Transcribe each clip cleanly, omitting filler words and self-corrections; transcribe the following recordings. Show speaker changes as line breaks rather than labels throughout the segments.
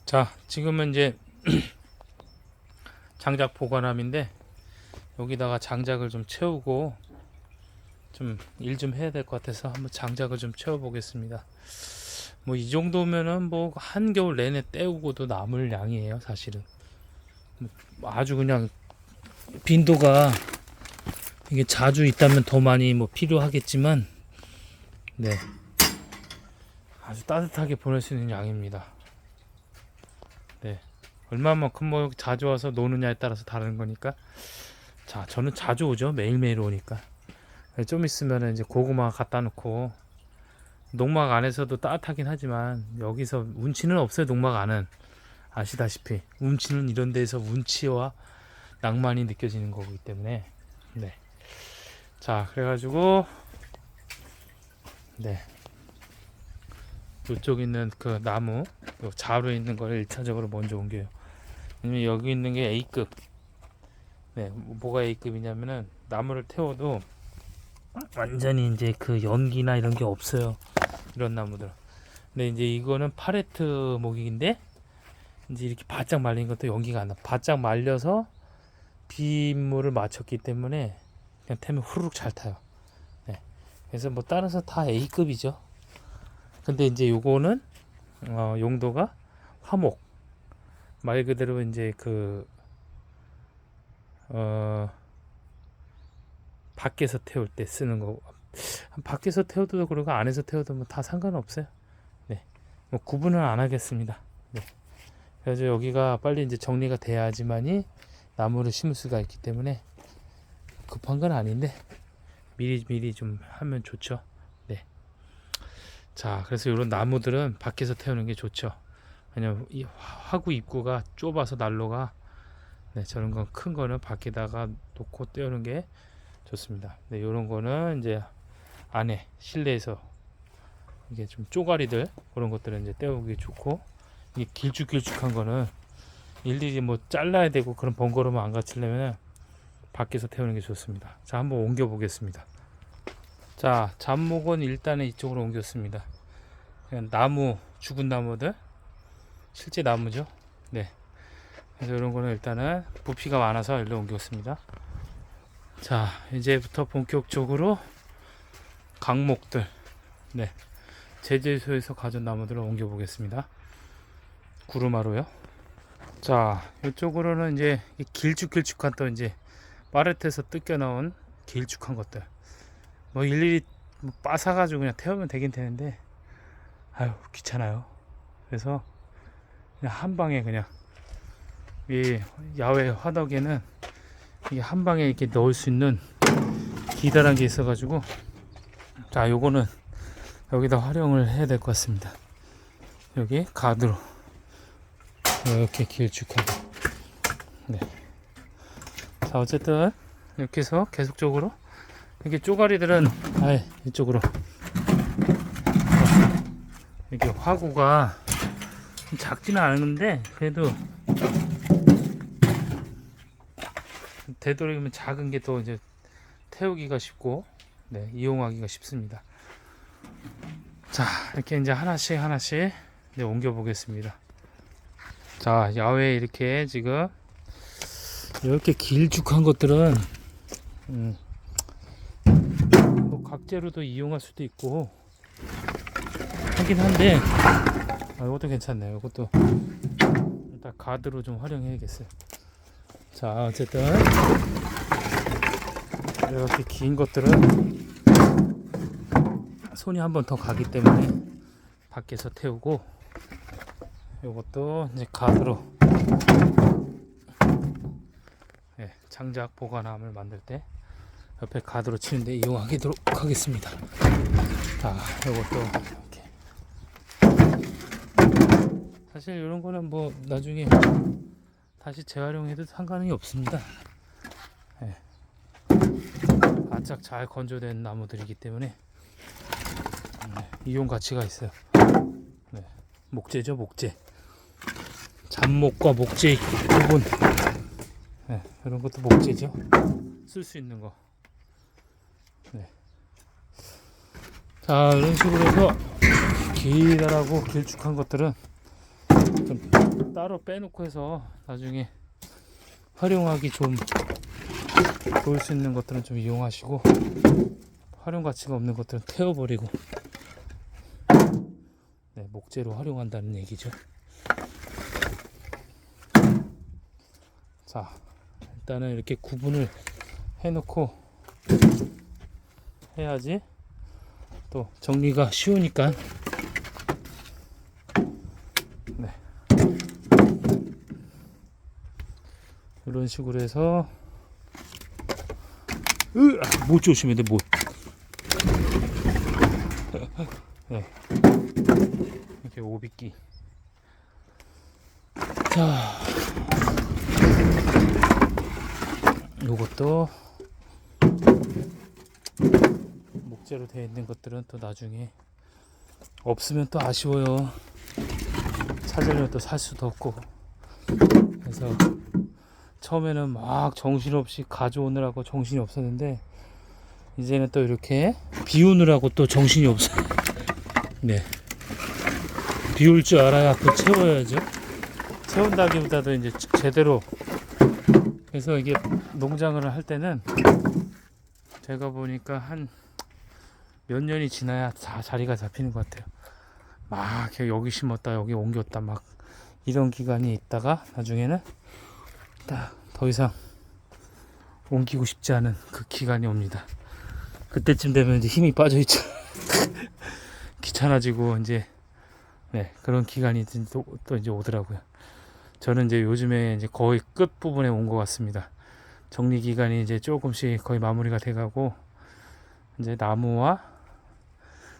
자, 지금은 이제 장작 보관함인데 여기다가 장작을 좀 채우고 좀 일 좀 해야 될 것 같아서 한번 장작을 좀 채워 보겠습니다. 뭐 이 정도면은 뭐 한겨울 내내 때우고도 남을 양이에요, 사실은. 아주 그냥 빈도가 이게 자주 있다면 더 많이 뭐 필요하겠지만, 네, 아주 따뜻하게 보낼 수 있는 양입니다. 네, 얼마만큼 뭐 자주 와서 노느냐에 따라서 다른 거니까. 자, 저는 자주 오죠. 매일매일 오니까. 좀 있으면 이제 고구마 갖다 놓고, 농막 안에서도 따뜻하긴 하지만 여기서 운치는 없어요. 농막 안은 아시다시피 운치는 이런 데서 운치와 낭만이 느껴지는 거기 때문에. 네, 자, 그래가지고 네, 이쪽 있는 그 나무, 요 자루에 있는 거를 1차적으로 먼저 옮겨요. 왜냐면 여기 있는 게 A급. 네, 뭐가 A급이냐면은 나무를 태워도 완전히 이제 그 연기나 이런 게 없어요, 이런 나무들. 근데 이제 이거는 파레트 목인데 이제 이렇게 바짝 말린 것도 연기가 안 나. 바짝 말려서 빗물을 맞췄기 때문에 그냥 태면 후루룩 잘 타요. 네, 그래서 뭐 따라서 다 A급이죠. 근데 이제 요거는 용도가 화목, 말 그대로 이제 그 밖에서 태울 때 쓰는 거. 밖에서 태워도 그러고 안에서 태워도 뭐 다 상관없어요. 네, 뭐 구분을 안 하겠습니다. 네, 그래서 여기가 빨리 이제 정리가 돼야지만이 나무를 심을 수가 있기 때문에 급한 건 아닌데 미리 좀 하면 좋죠. 네, 자, 그래서 이런 나무들은 밖에서 태우는 게 좋죠. 왜냐면 이 화구 입구가 좁아서 난로가. 네, 저런 건 큰 거는 밖에다가 놓고 떼우는 게 좋습니다. 네, 이런 거는 이제 안에 실내에서 이게 좀 쪼가리들 그런 것들은 이제 떼우기 좋고, 이게 길쭉길쭉한 거는 일일이 뭐 잘라야 되고 그런 번거로움 안 갖추려면 밖에서 태우는 게 좋습니다. 자, 한번 옮겨 보겠습니다. 자, 잡목은 일단은 이쪽으로 옮겼습니다. 그냥 나무, 죽은 나무들, 실제 나무죠. 네, 그래서 이런 거는 일단은 부피가 많아서 일로 옮겼습니다. 자, 이제부터 본격적으로 강목들, 네, 제재소에서 가져온 나무들을 옮겨 보겠습니다. 구루마로요. 자, 이쪽으로는 이제 길쭉길쭉한 또 이제 파레트에서 뜯겨 나온 길쭉한 것들, 뭐 일일이 뭐 빠사가지고 그냥 태우면 되긴 되는데 아유 귀찮아요. 그래서 그냥 한 방에 그냥 이 야외 화덕에는 이게 한 방에 이렇게 넣을 수 있는 기다란 게 있어가지고, 자, 요거는 여기다 활용을 해야 될 것 같습니다. 여기 가드로 이렇게 길쭉하게. 네, 자, 어쨌든 이렇게 해서 계속적으로 이렇게 쪼가리들은 아예 이쪽으로, 이렇게 화구가 작지는 않은데 그래도 되도록이면 작은 게 또 이제 태우기가 쉽고, 네, 이용하기가 쉽습니다. 자, 이렇게 이제 하나씩 이제 옮겨 보겠습니다. 자, 야외에 이렇게 지금 이렇게 길쭉한 것들은 뭐 각재로도 이용할 수도 있고 하긴 한데, 이것도 괜찮네요. 이것도 일단 가드로 좀 활용해야겠어요. 자, 어쨌든 이렇게 긴 것들은 손이 한 번 더 가기 때문에 밖에서 태우고, 이것도 이제 가드로, 네, 장작 보관함을 만들 때 옆에 가드로 치는데 이용하도록 하겠습니다. 자, 이것도 이렇게. 사실 이런 거는 뭐 나중에 다시 재활용해도 상관이 없습니다. 네, 바짝 잘 건조된 나무들이기 때문에 이용 가치가 있어요. 네, 목재죠, 목재. 잡목과 목재 부분. 네, 이런 것도 목재죠. 쓸 수 있는 거. 네. 자, 이런 식으로 해서 기다랗고 길쭉한 것들은 좀 따로 빼놓고 해서 나중에 활용하기 좀 좋을 수 있는 것들은 좀 이용하시고, 활용 가치가 없는 것들은 태워버리고, 네, 목재로 활용한다는 얘기죠. 자, 일단은 이렇게 구분을 해놓고 해야지 또 정리가 쉬우니까. 네, 이런 식으로 해서 못 조심해야 돼, 못. 네, 이렇게 오빗기. 자, 요것도 목재로 되어 있는 것들은 또 나중에 없으면 또 아쉬워요. 찾으려면 또 살 수도 없고. 그래서 처음에는 막 정신없이 가져오느라고 정신이 없었는데, 이제는 또 이렇게 비우느라고 또 정신이 없어요. 네, 비울 줄 알아야 또 채워야죠. 채운다기보다도 이제 제대로. 그래서 이게 농장을 할 때는 제가 보니까 한 몇 년이 지나야 다 자리가 잡히는 것 같아요. 막 여기 심었다 여기 옮겼다 막 이런 기간이 있다가 나중에는 딱 더 이상 옮기고 싶지 않은 그 기간이 옵니다. 그때쯤 되면 이제 힘이 빠져 있죠. 귀찮아지고 이제, 네, 그런 기간이 또 이제 오더라고요. 저는 이제 요즘에 이제 거의 끝 부분에 온 것 같습니다. 정리 기간이 이제 조금씩 거의 마무리가 돼가고, 이제 나무와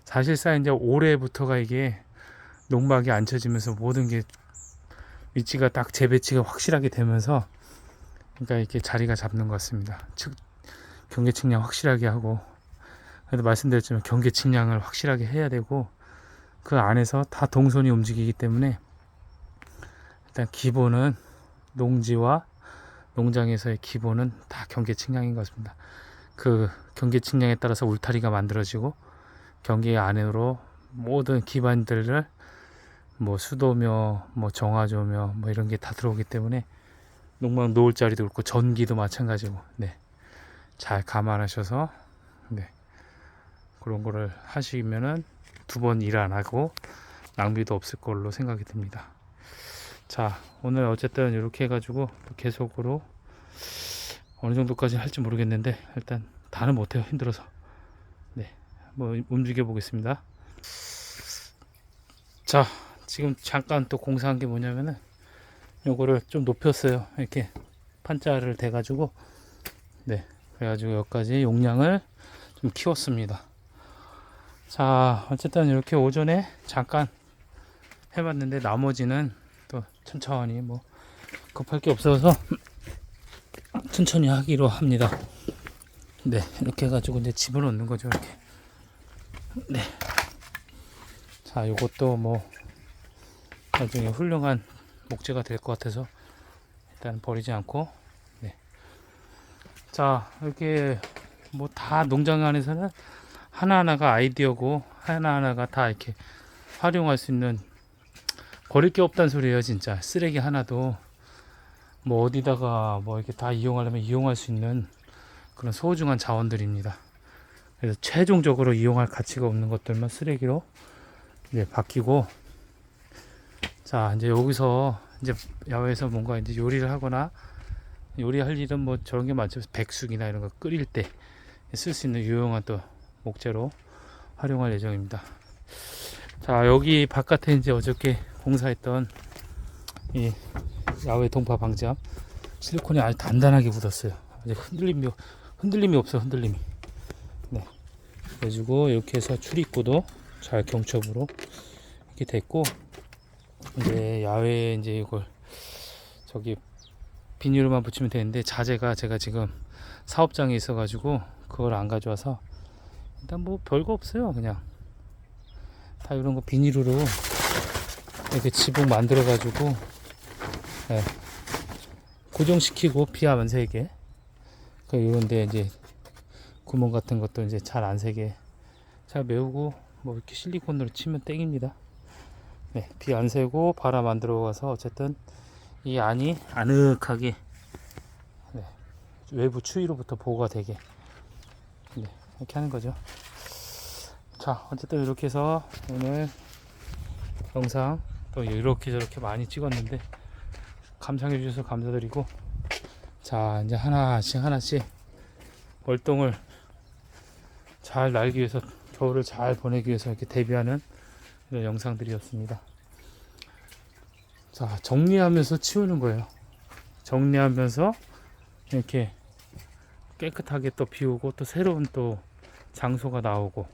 사실상 이제 올해부터가 이게 농막이 앉혀지면서 모든 게 위치가 딱 재배치가 확실하게 되면서, 그러니까 이렇게 자리가 잡는 것 같습니다. 즉 경계 측량 확실하게 하고, 그래도 말씀드렸지만 경계 측량을 확실하게 해야 되고, 그 안에서 다 동선이 움직이기 때문에 일단 기본은 농지와 농장에서의 기본은 다 경계 측량인 것 같습니다. 그 경계 측량에 따라서 울타리가 만들어지고, 경계 안으로 모든 기반들을 뭐 수도며 뭐 정화조며 뭐 이런 게 다 들어오기 때문에 농막 놓을 자리도 그렇고 전기도 마찬가지고, 네, 잘 감안하셔서, 네, 그런 거를 하시면은 두 번 일 안 하고 낭비도 없을 걸로 생각이 듭니다. 자, 오늘 어쨌든 이렇게 해가지고 계속으로 어느 정도까지 할지 모르겠는데 일단 다는 못해요, 힘들어서. 네, 한번 움직여 보겠습니다. 자, 지금 잠깐 또 공사한 게 뭐냐면은 요거를 좀 높였어요. 이렇게 판자를 대 가지고, 네, 그래가지고 여기까지 용량을 좀 키웠습니다. 자, 어쨌든 이렇게 오전에 잠깐 해봤는데 나머지는 또 천천히, 뭐 급할 게 없어서 천천히 하기로 합니다. 네, 이렇게 해가지고 이제 집어넣는 거죠, 이렇게. 네. 자, 요것도 뭐 나중에 훌륭한 목재가 될 것 같아서 일단 버리지 않고. 네. 자, 이렇게 뭐 다 농장 안에서는 하나하나가 아이디어고, 하나하나가 다 이렇게 활용할 수 있는, 버릴 게 없다는 소리예요. 진짜 쓰레기 하나도 뭐 어디다가 뭐 이렇게 다 이용하려면 이용할 수 있는 그런 소중한 자원들입니다. 그래서 최종적으로 이용할 가치가 없는 것들만 쓰레기로 이제 바뀌고. 자, 이제 여기서 이제 야외에서 뭔가 이제 요리를 하거나, 요리할 일은 뭐 저런 게 많죠. 백숙이나 이런 거 끓일 때 쓸 수 있는 유용한 또 목재로 활용할 예정입니다. 자, 여기 바깥에 이제 어저께 공사했던 이 야외 동파 방지함 실리콘이 아주 단단하게 굳었어요. 아주 흔들림이 없어, 흔들림이. 네, 그래가지고 이렇게 해서 출입구도 잘 경첩으로 이렇게 됐고, 이제 야외에 이제 이걸 저기 비닐로만 붙이면 되는데, 자재가 제가 지금 사업장에 있어가지고 그걸 안 가져와서 일단 뭐 별거 없어요. 그냥 다 이런 거 비닐으로 이렇게 지붕 만들어 가지고, 네, 고정시키고 피 안 새게, 그 이런데 이제 구멍 같은 것도 이제 잘 안 새게 잘 메우고, 뭐 이렇게 실리콘으로 치면 땡입니다. 네, 비 안 새고 바람 안 들어가서 어쨌든 이 안이 아늑하게, 네, 외부 추위로부터 보호가 되게, 네, 이렇게 하는 거죠. 자, 어쨌든 이렇게 해서 오늘 영상 또 이렇게 저렇게 많이 찍었는데 감상해 주셔서 감사드리고, 자, 이제 하나씩 하나씩 월동을 잘 날기 위해서, 겨울을 잘 보내기 위해서 이렇게 대비하는 이런 영상들이었습니다. 자, 정리하면서 치우는 거예요. 정리하면서 이렇게 깨끗하게 또 비우고, 또 새로운 또 장소가 나오고.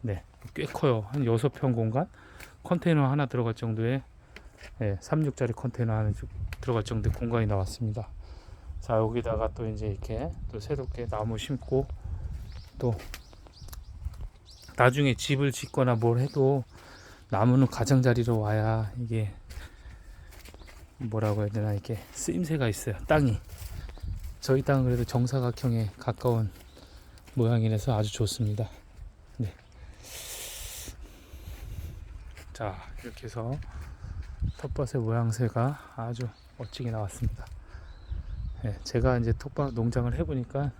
네, 꽤 커요. 한 6평 공간, 컨테이너 하나 들어갈 정도의, 네, 36짜리 컨테이너 하나 들어갈 정도의 공간이 나왔습니다. 자, 여기다가 또 이제 이렇게 또 새롭게 나무 심고, 또 나중에 집을 짓거나 뭘 해도 나무는 가장자리로 와야 이게 뭐라고 해야 되나, 이렇게 쓰임새가 있어요. 땅이, 저희 땅은 그래도 정사각형에 가까운 모양이라서 아주 좋습니다. 네. 자, 이렇게 해서 텃밭의 모양새가 아주 멋지게 나왔습니다. 네, 제가 이제 텃밭 농장을 해보니까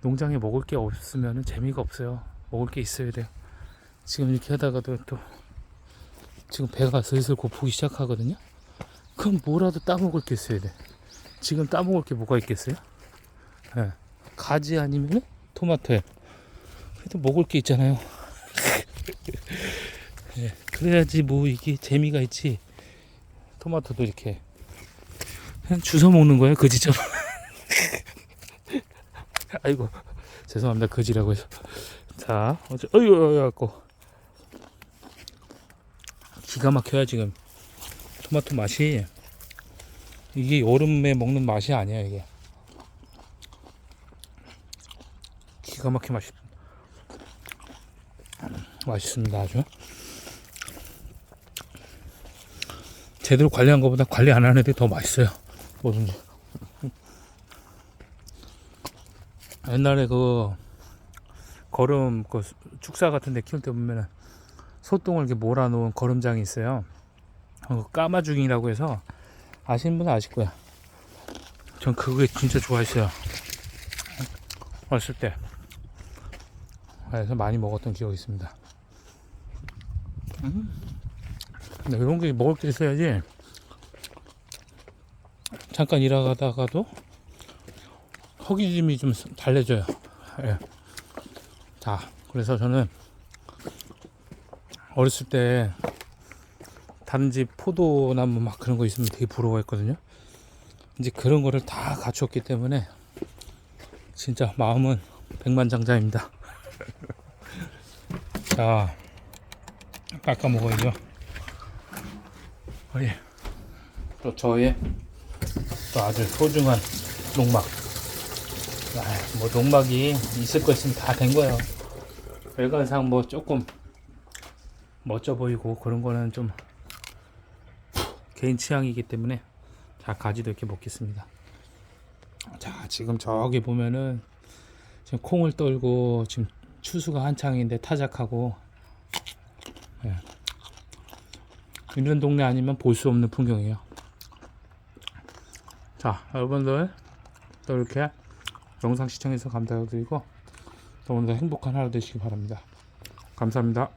농장에 먹을 게 없으면 재미가 없어요. 먹을 게 있어야 돼요. 지금 이렇게 하다가도 또 지금 배가 슬슬 고프기 시작하거든요. 그럼 뭐라도 따먹을 게 있어야 돼. 지금 따먹을 게 뭐가 있겠어요? 네, 가지 아니면 토마토예요. 그래도 먹을 게 있잖아요. 네, 그래야지 뭐 이게 재미가 있지. 토마토도 이렇게 그냥 주워 먹는 거예요, 거지처럼. 아이고, 죄송합니다, 거지라고 해서. 자, 갖고 기가 막혀요. 지금 토마토 맛이, 이게 여름에 먹는 맛이 아니야. 이게 기가 막히게 맛있습니다. 아주 제대로 관리한 것보다 관리 안 하는 애들이 더 맛있어요. 뭐든지. 옛날에 그 거름, 그 축사 같은 데 키울 때 보면은 소똥을 이렇게 몰아놓은 거름장이 있어요. 까마죽이라고 해서, 아시는 분은 아실 거야. 전 그게 진짜 좋아했어요, 어렸을 때. 그래서 많이 먹었던 기억이 있습니다. 근데 이런 게 먹을 게 있어야지 잠깐 일하다가도 허기짐이 좀 달래져요. 예. 자, 그래서 저는 어렸을 때 다른 집 포도나무 막 그런 거 있으면 되게 부러워했거든요. 이제 그런 거를 다 갖추었기 때문에 진짜 마음은 백만장자입니다. 자, 깎아 먹어야죠. 또 저의 또 아주 소중한 농막. 뭐 농막이 있을 거 있으면 다 된 거예요. 외관상 뭐 조금 멋져 보이고 그런 거는 좀 개인 취향이기 때문에. 자, 가지도 이렇게 먹겠습니다. 자, 지금 저기 보면은 지금 콩을 떨고 지금 추수가 한창인데 타작하고, 예. 이런 동네 아니면 볼 수 없는 풍경이에요. 자, 여러분들 또 이렇게 영상 시청해서 감사드리고, 또 오늘도 행복한 하루 되시기 바랍니다. 감사합니다.